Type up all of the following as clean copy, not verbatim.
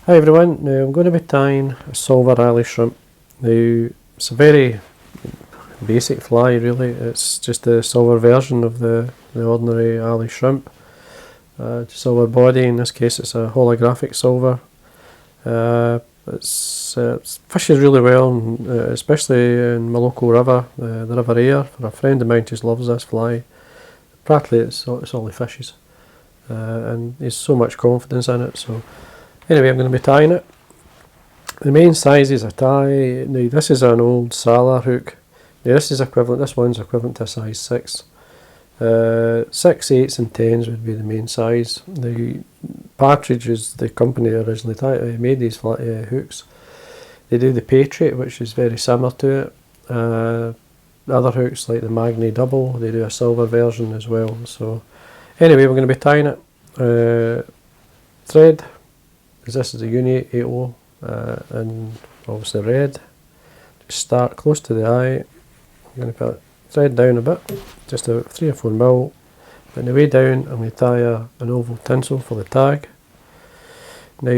Hi everyone, now I'm going to be tying a silver alley shrimp. Now it's a very basic fly really, it's just the silver version of the ordinary alley shrimp. Silver body, in this case it's a holographic silver. It fishes really well, especially in my local river, the River Aire. For a friend of mine just loves this fly. Practically it's all he fishes, and he's so much confidence in it. So anyway, I'm going to be tying it. The main sizes I tie, now this is an old Salar hook. Now this one's equivalent to a size 6. 6, 8s and 10s would be the main size. The Partridge is the company that originally made these hooks. They do the Patriot, which is very similar to it. The other hooks like the Magni Double, they do a silver version as well. So anyway, we're going to be tying it. Thread, because this is a Uni 80, and obviously red. Just start close to the eye. I'm going to put thread down a bit, just about 3 or 4 mil. On the way down, I'm going to tie an oval tinsel for the tag. Now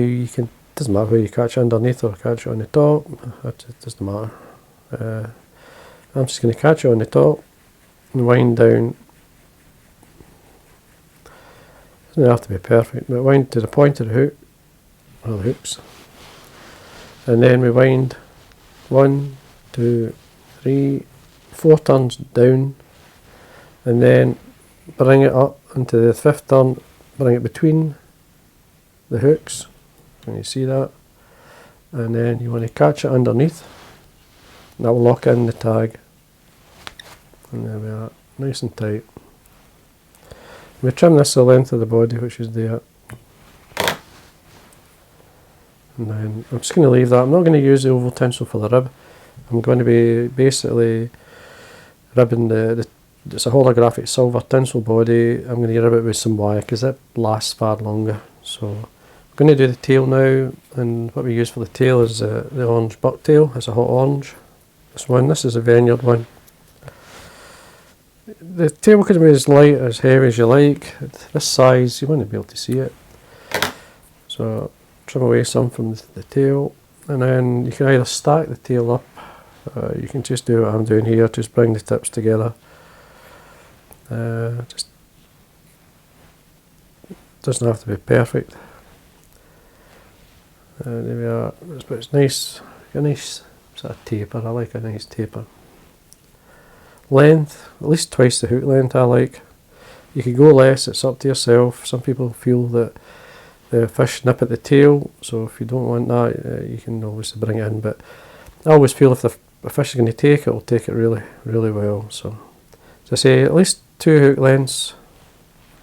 doesn't matter where you catch it, underneath or catch it on the top, it doesn't matter. I'm just going to catch it on the top and wind down. Doesn't have to be perfect, but wind to the point of the hook, or the hooks. And then we wind 1, 2, 3, 4 turns down, and then bring it up into the 5th turn, bring it between the hooks. Can you see that? And then you want to catch it underneath. That will lock in the tag. And there we are, nice and tight. We trim this to the length of the body, which is there. And then I'm just going to leave that. I'm not going to use the oval tinsel for the rib. I'm going to be basically ribbing it's a holographic silver tinsel body. I'm going to rib it with some wire because it lasts far longer. So I'm going to do the tail now, and what we use for the tail is the orange bucktail. It's a hot orange. This is a vineyard one. The tail can be as light or as heavy as you like. This size, you want to be able to see it. So trim away some from the tail, and then you can either stack the tail up, you can just do what I'm doing here, just bring the tips together. Just doesn't have to be perfect. There we are, but it's nice, a nice sort of taper. I like a nice taper. Length, at least twice the hook length I like. You could go less, it's up to yourself. Some people feel that the fish nip at the tail, so if you don't want that, you can obviously bring it in, but I always feel if the fish is going to take it, it'll take it really, really well. So as I say, at least 2 hook lengths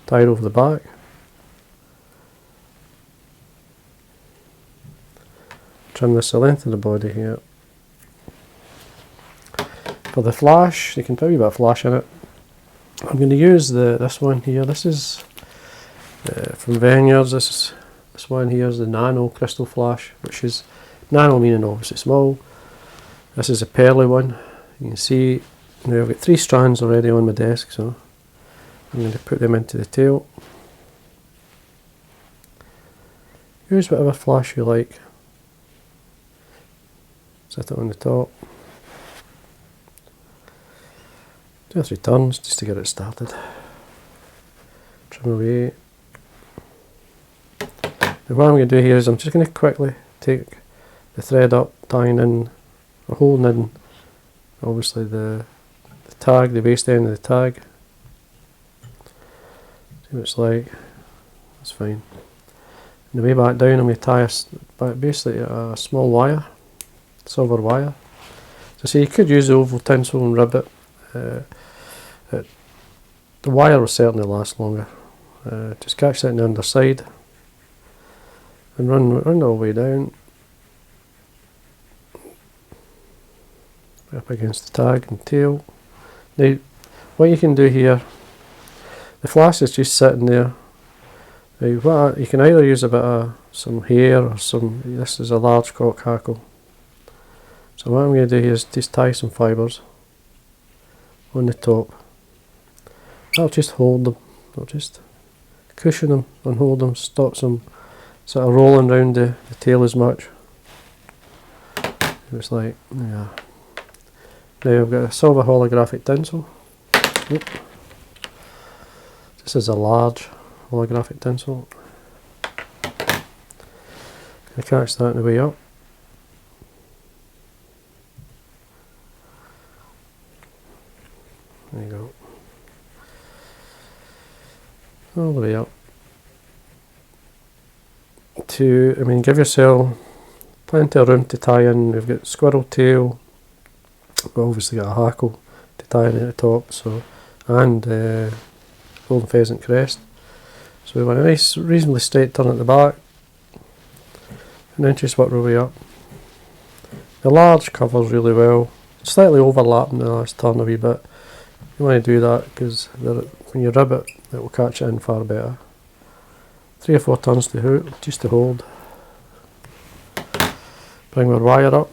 tied over the back. Trim this the length of the body here. For the flash, you can put a wee bit of flash in it. I'm going to use this one here. This is from Vineyards. This one here is the Nano Krystal flash, which is nano meaning obviously small. This is a pearly one. You can see now I've got 3 strands already on my desk, so I'm going to put them into the tail. Use whatever flash you like. Set it on the top. 2 or 3 turns just to get it started. Trim away. Now what I'm going to do here is I'm just going to quickly take the thread up, tying in, or holding in, obviously the tag, the waist end of the tag. See what it's like. That's fine. And the way back down I'm going to tie basically a small wire, silver wire. So see, you could use the oval tinsel and rib it. The wire will certainly last longer. Just catch that on the underside and run all the way down up against the tag and tail. Now what you can do here, the flash is just sitting there. Now you can either use a bit of some hair or this is a large cock hackle. So what I'm going to do here is just tie some fibres on the top. I'll just hold them, I'll just cushion them and hold them, stops them sort of rolling round the tail as much. It's like, yeah. Now I've got a silver holographic tinsel. Oop. This is a large holographic tinsel. I catch that on the way up. There you go. All the way up. Give yourself plenty of room to tie in. We've got squirrel tail. We've obviously got a hackle to tie in at the top, so, and golden pheasant crest. So we want a nice, reasonably straight turn at the back, and then just work our way up. The large covers really well, slightly overlapping the last turn a wee bit. You want to do that because when you rib it, it will catch it in far better. 3 or 4 turns to hook, just to hold. Bring our wire up.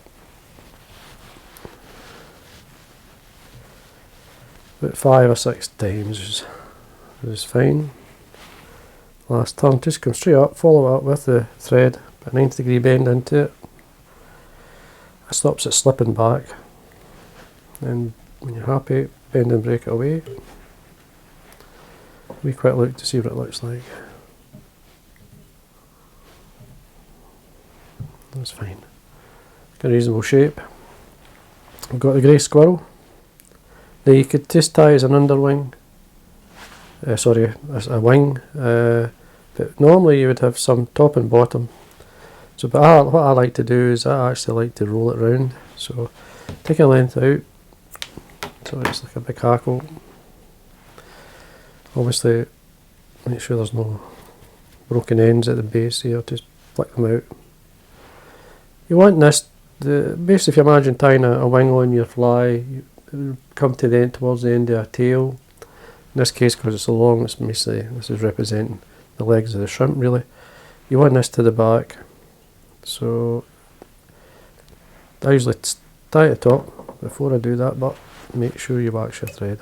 About 5 or 6 times is fine. Last turn, just come straight up, follow it up with the thread, put a 90-degree bend into it. That stops it slipping back. And when you're happy, bend and break it away. We quick look to see what it looks like. That's fine. Got a reasonable shape. I've got the grey squirrel. Now you could just tie as an underwing. Sorry, as a wing. But normally you would have some top and bottom. So, but what I like to do is I actually like to roll it round. So take a length out. So it's like a big hackle. Obviously, make sure there's no broken ends at the base here. Just flick them out. You want this. Basically, if you imagine tying a wing on your fly, you come to the end, towards the end of a tail. In this case, because it's so long, it's basically, this is representing the legs of the shrimp, really. You want this to the back. So I usually tie at the top before I do that, but make sure you wax your thread.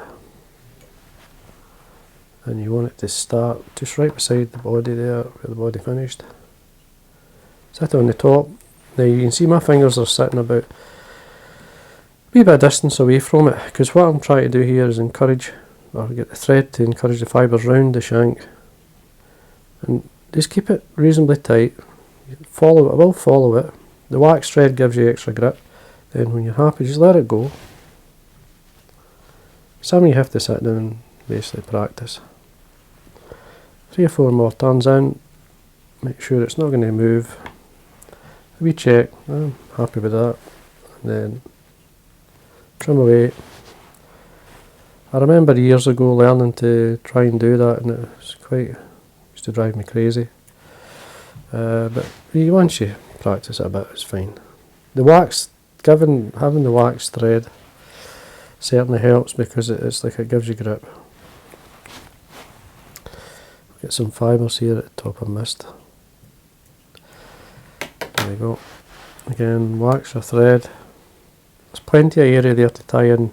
And you want it to start just right beside the body there, where the body finished. Set it on the top. Now you can see my fingers are sitting about a wee bit of distance away from it, because what I'm trying to do here is encourage, or get the thread to encourage the fibres round the shank. And just keep it reasonably tight. Follow it, I will follow it. The wax thread gives you extra grip. Then when you're happy, just let it go. Some you have to sit down and basically practice. 3 or 4 more turns in. Make sure it's not going to move. We check, I'm happy with that, and then trim away. I remember years ago learning to try and do that, and it was used to drive me crazy. But once you practice it a bit, it's fine. The wax, having the wax thread certainly helps, because it's like it gives you grip. Get some fibres here at the top I missed. There we go. Again, wax your thread. There's plenty of area there to tie in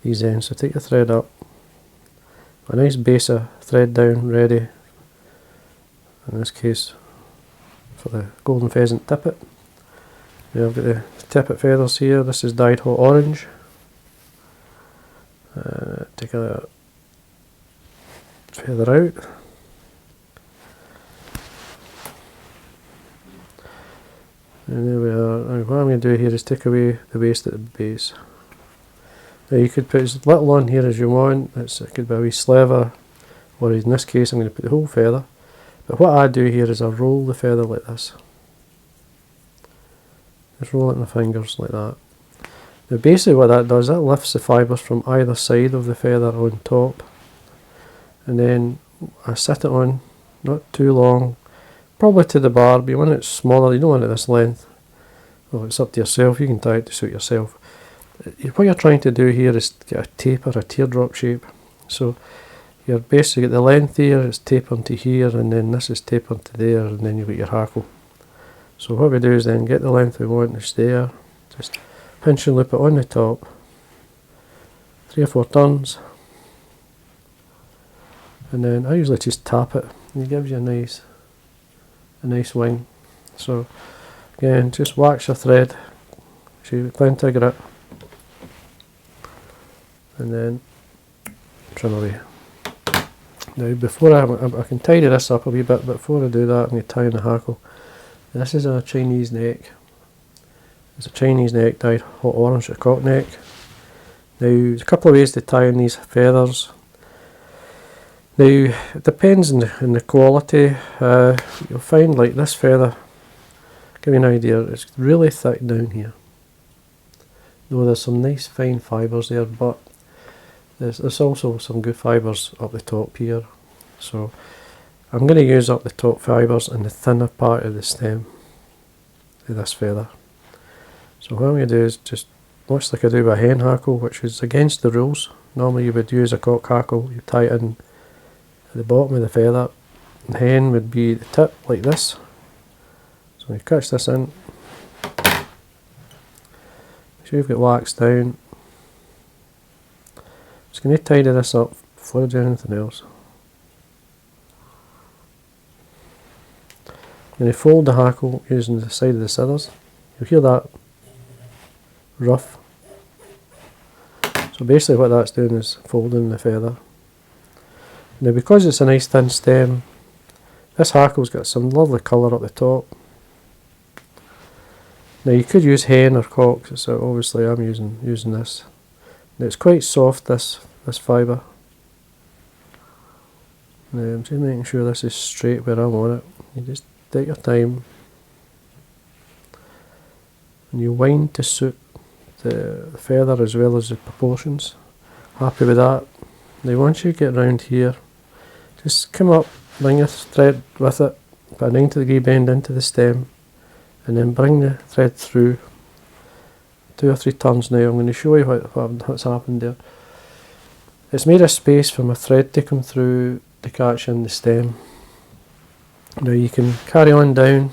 these ends, so take your thread up. A nice base of thread down, ready. In this case, for the golden pheasant tippet. Now I've got the tippet feathers here. This is dyed hot orange. Take a feather out. And there we are. Now what I'm going to do here is take away the waste at the base. Now you could put as little on here as you want. It could be a wee sliver, or in this case I'm going to put the whole feather. But what I do here is I roll the feather like this. Just roll it in my fingers like that. Now basically what that does, that lifts the fibres from either side of the feather on top. And then I sit it on, not too long, probably to the barb. You want it smaller, you don't want it this length. Well, it's up to yourself, you can tie it to suit yourself. What you're trying to do here is get a taper, a teardrop shape. So you're basically at the length here, it's tapering to here, and then this is tapering to there, and then you've got your hackle. So what we do is then get the length we want, it's there, just pinch and loop it on the top, 3 or 4 turns, and then I usually just tap it, and it gives you a nice a nice wing. So again, just wax your thread, shave it down to a grit, and then trim away. Now before I can tidy this up a wee bit, but before I do that I'm going to tie in the hackle. This is a Chinese neck. It's a Chinese neck dyed hot orange, a cock neck. Now there's a couple of ways to tie in these feathers. Now it depends on the quality. You'll find like this feather, give you an idea, it's really thick down here. Though there's some nice fine fibres there, but there's also some good fibres up the top here. So I'm going to use up the top fibres and the thinner part of the stem of this feather. So what I'm going to do is just, much like I do with a hen hackle, which is against the rules. Normally you would use a cock hackle, you tie it in at the bottom of the feather, and hen would be the tip like this. So you catch this in, make sure you've got wax down. Just going to tidy this up before I do anything else. I'm going to fold the hackle using the side of the scissors. You'll hear that rough. So basically what that's doing is folding the feather. Now because it's a nice thin stem, this hackle's got some lovely colour up the top. Now you could use hen or cock, so obviously I'm using this. Now it's quite soft, this fibre. Now I'm just making sure this is straight where I want it. You just take your time and you wind to suit the feather as well as the proportions. Happy with that. Now once you get round here, just come up, bring your thread with it, put a 90-degree bend into the stem, and then bring the thread through 2 or 3 turns. Now I'm going to show you what's happened there. It's made a space for my thread to come through to catch in the stem. Now you can carry on down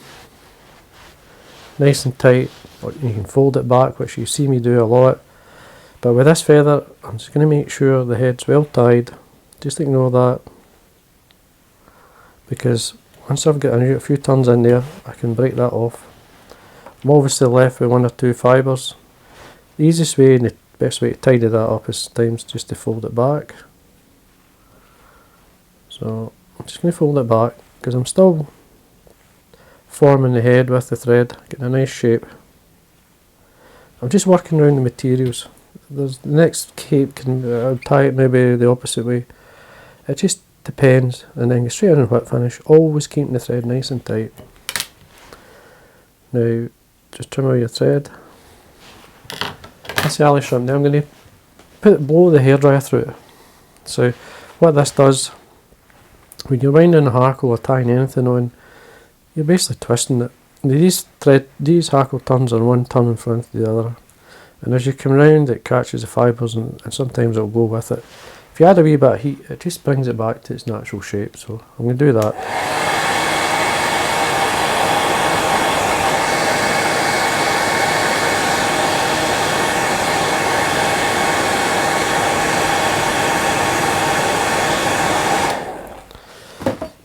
nice and tight, or you can fold it back, which you see me do a lot. But with this feather, I'm just going to make sure the head's well tied. Just ignore that, because once I've got a few turns in there, I can break that off. I'm obviously left with 1 or 2 fibres. The easiest way and the best way to tidy that up is sometimes just to fold it back. So I'm just going to fold it back, because I'm still forming the head with the thread, getting a nice shape. I'm just working around the materials. The next cape I'll tie it maybe the opposite way. It just depends, and then go straight on and whip finish, always keeping the thread nice and tight. Now just trim away your thread. That's the alley shrimp. Now I'm going to blow the hairdryer through it. So what this does, when you're winding a hackle or tying anything on, you're basically twisting it. These hackle turns are one turn in front of the other, and as you come round it catches the fibres and sometimes it'll go with it. If you add a wee bit of heat, it just brings it back to its natural shape, so I'm going to do that.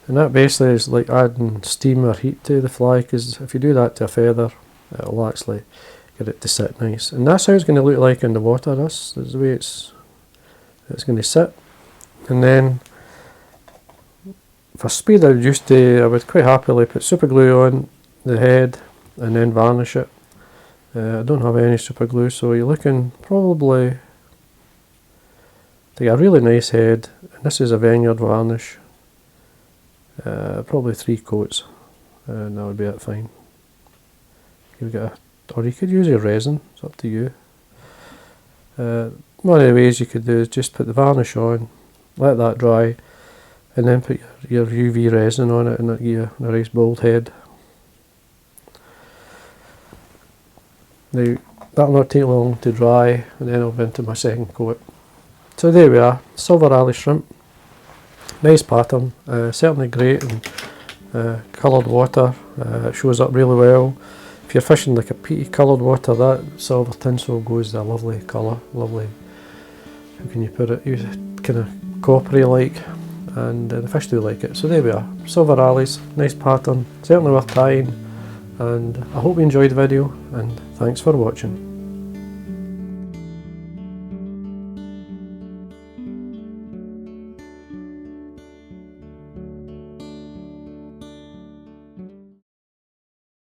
And that basically is like adding steam or heat to the fly, because if you do that to a feather, it'll actually get it to sit nice. And that's how it's going to look like in the water. This is the way it's going to sit. And then for speed, I would quite happily put super glue on the head and then varnish it. I don't have any super glue, so you're looking probably to get a really nice head. And this is a vineyard varnish. Probably 3 coats, and that would be it fine. Or you could use your resin, it's up to you. One of the ways you could do is just put the varnish on, let that dry, and then put your UV resin on it, and it'll give you a nice bold head. Now that'll not take long to dry, and then I'll go into my second coat. So there we are, silver alley shrimp. Nice pattern, certainly great in coloured water. It shows up really well. If you're fishing like a peaty coloured water, that silver tinsel goes a lovely colour, lovely, how can you put it, kind of coppery like. and the fish do like it. So there we are, silver alleys, nice pattern, certainly worth tying, and I hope you enjoyed the video, and thanks for watching.